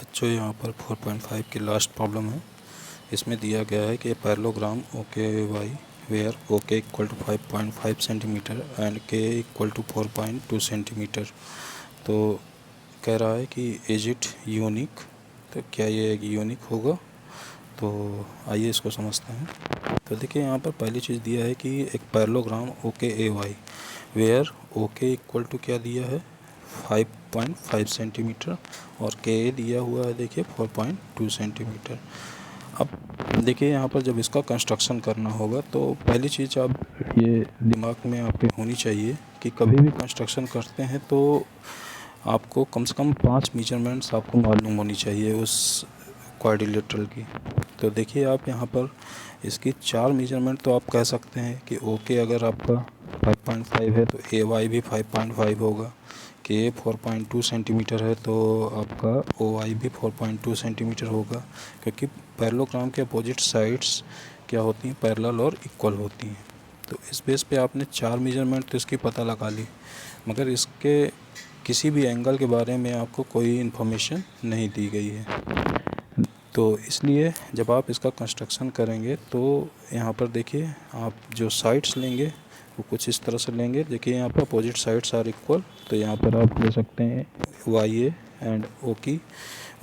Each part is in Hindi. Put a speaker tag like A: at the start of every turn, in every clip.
A: बच्चों यहाँ पर 4.5 की लास्ट प्रॉब्लम है। इसमें दिया गया है कि parallelogram O K Y where O K equal to 5.5 centimetre and K equal to 4.2 centimetre. तो कह रहा है कि इज इट यूनिक, तो क्या ये एक यूनिक होगा। तो आइए इसको समझते हैं। तो देखिए यहाँ पर पहली चीज़ दिया है कि एक parallelogram O K A Y where O K equal to क्या दिया है 5.5 सेंटीमीटर और के दिया हुआ है देखिए 4.2 सेंटीमीटर। अब देखिए यहाँ पर जब इसका कंस्ट्रक्शन करना होगा तो पहली चीज़ आप ये दिमाग में आपके होनी चाहिए कि कभी भी कंस्ट्रक्शन करते हैं तो आपको कम से कम 5 मेजरमेंट्स आपको मालूम होनी चाहिए उस क्वाड्रिलेटरल की। तो देखिए आप यहाँ पर इसकी 4 मेजरमेंट तो आप कह सकते हैं कि ओके अगर आपका 5.5 है तो ए वाई भी 5.5 होगा, के 4.2 सेंटीमीटर है तो आपका ओ आई भी 4.2 सेंटीमीटर होगा, क्योंकि पैरेललोग्राम के अपोजिट साइड्स क्या होती हैं, पैरेलल और इक्वल होती हैं। तो इस बेस पे आपने 4 मेजरमेंट तो इसकी पता लगा ली, मगर इसके किसी भी एंगल के बारे में आपको कोई इन्फॉर्मेशन नहीं दी गई है। तो इसलिए जब आप इसका कंस्ट्रक्शन करेंगे तो यहाँ पर देखिए आप जो साइड्स लेंगे वो कुछ इस तरह से लेंगे। देखिए यहाँ पर अपोजिट साइड्स आर इक्वल, तो यहाँ पर आप ले सकते हैं Y A and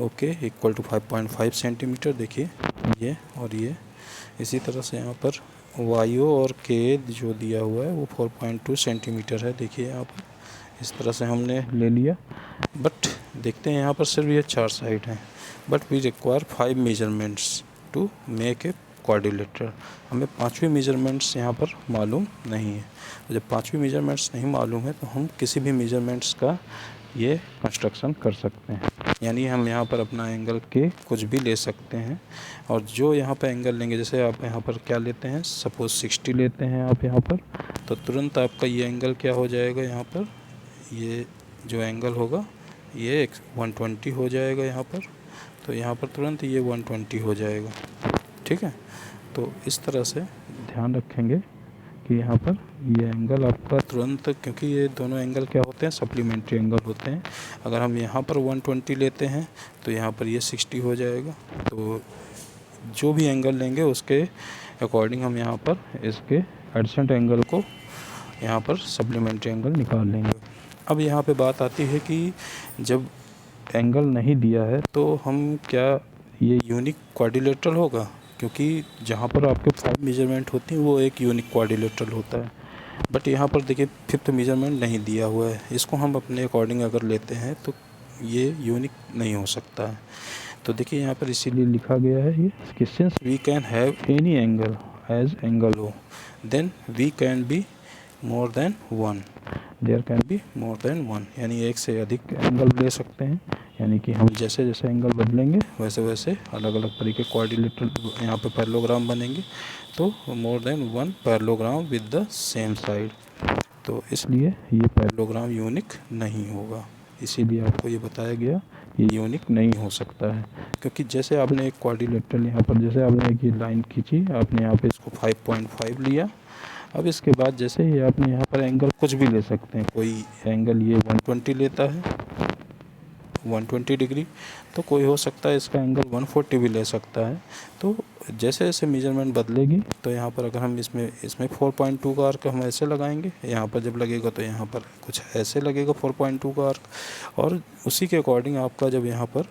A: O K equal to 5.5 centimetre. देखिए ये और ये इसी तरह से यहाँ पर वाई ओ और के जो दिया हुआ है वो 4.2 सेंटीमीटर है। देखिए यहाँ पर इस तरह से हमने ले लिया, बट देखते हैं यहाँ पर सिर्फ ये 4 साइड हैं, but we require 5 measurements to make a quadrilateral. हमें 5वीं मेजरमेंट्स यहाँ पर मालूम नहीं है। तो जब 5वीं मेजरमेंट्स नहीं मालूम है तो हम किसी भी मेजरमेंट्स का ये कंस्ट्रक्शन कर सकते हैं, यानी हम यहाँ पर अपना एंगल के कुछ भी ले सकते हैं। और जो यहाँ पर एंगल लेंगे, जैसे आप यहाँ पर क्या लेते हैं, सपोज 60 लेते हैं आप यहाँ पर, तो तुरंत आपका ये एंगल क्या हो जाएगा, यहाँ पर ये जो एंगल होगा ये 120 हो जाएगा यहाँ पर। तो यहाँ पर तुरंत ये 120 हो जाएगा, ठीक है। तो इस तरह से ध्यान रखेंगे कि यहाँ पर ये एंगल आपका तुरंत, क्योंकि ये दोनों एंगल क्या होते हैं, सप्लीमेंट्री एंगल होते हैं। अगर हम यहाँ पर 120 लेते हैं तो यहाँ पर ये 60 हो जाएगा। तो जो भी एंगल लेंगे उसके अकॉर्डिंग हम यहाँ पर इसके एडजेसेंट एंगल को यहाँ पर सप्लीमेंट्री एंगल निकाल लेंगे। अब यहाँ पे बात आती है कि जब एंगल नहीं दिया है तो हम क्या ये यूनिक क्वाड्रिलेटरल होगा, क्योंकि जहाँ पर आपके 5 मेजरमेंट होती हैं वो एक यूनिक क्वाड्रिलेटरल होता है। बट यहाँ पर देखिए 5th मेजरमेंट नहीं दिया हुआ है, इसको हम अपने अकॉर्डिंग अगर लेते हैं तो ये यूनिक नहीं हो सकता है। तो देखिए यहाँ पर इसीलिए लिखा गया है ये कि since we can have any angle as angle O then we can be more than one, there can be more than one, यानी एक से अधिक एंगल ले सकते हैं। यानी कि हम जैसे जैसे एंगल बदलेंगे वैसे वैसे अलग अलग तरीके क्वाड्रिलेटरल यहाँ पे पैरेललोग्राम बनेंगे, तो मोर than one parallelogram with the same side. तो इसलिए ये पैरेललोग्राम यूनिक नहीं होगा, इसीलिए आपको ये बताया गया ये यूनिक नहीं हो सकता है। क्योंकि जैसे आपने एक क्वाड्रिलेटरल यहाँ पर, जैसे आपने एक ये लाइन खींची, आपने यहाँ पे इसको 5.5 लिया। अब इसके बाद जैसे ही आपने यहाँ पर एंगल कुछ भी ले सकते हैं, कोई एंगल ये 120 लेता है 120 डिग्री, तो कोई हो सकता है इसका एंगल 140 भी ले सकता है। तो जैसे जैसे मेजरमेंट बदलेगी तो यहाँ पर अगर हम इसमें 4.2 का आर्क हम ऐसे लगाएंगे, यहाँ पर जब लगेगा तो यहाँ पर कुछ ऐसे लगेगा 4.2 का आर्क, और उसी के अकॉर्डिंग आपका जब यहाँ पर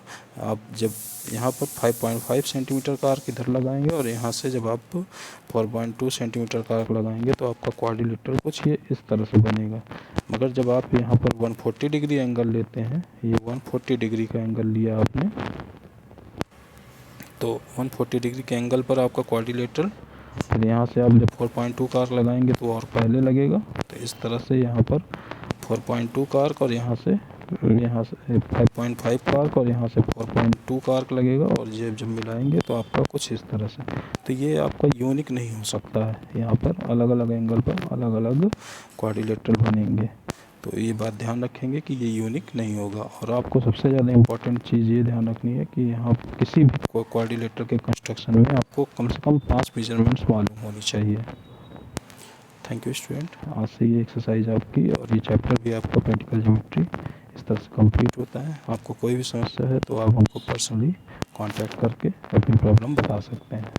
A: 5.5 सेंटीमीटर का आर्क इधर लगाएंगे और यहाँ से जब आप 4.2 सेंटीमीटर का आर्क लगाएंगे तो आपका क्वाड्रिलेटरल कुछ ये इस तरह से बनेगा। मगर जब आप यहाँ पर 140 डिग्री एंगल लेते हैं, ये 140 डिग्री का एंगल लिया आपने, तो 140 डिग्री के एंगल पर आपका क्वाड्रिलेटरल, फिर यहाँ से आप जब 4.2 का आर्क लगाएंगे तो और पहले लगेगा। तो इस तरह से यहाँ पर 4.2 का आर्क और यहाँ से 5.5 का आर्क और यहाँ से 4.2 का आर्क लगेगा, और ये जब मिलाएंगे तो आपका कुछ इस तरह से। तो ये आपका यूनिक नहीं हो सकता है, यहाँ पर अलग अलग एंगल पर अलग अलग क्वाड्रिलेटरल बनेंगे। तो ये बात ध्यान रखेंगे कि ये यूनिक नहीं होगा। और आपको सबसे ज़्यादा इम्पोर्टेंट चीज़ ये ध्यान रखनी है कि यहाँ किसी भी क्वाड्रिलेटरल के कंस्ट्रक्शन में आपको कम से कम 5 मेजरमेंट्स मालूम होनी चाहिए। Thank you student. आज से ये एक्सरसाइज आपकी और ये चैप्टर भी आपका प्रैक्टिकल ज्योमेट्री इस तरह से कंप्लीट होता है। आपको कोई भी समस्या है तो आप हमको पर्सनली कांटेक्ट करके अपनी प्रॉब्लम बता सकते हैं।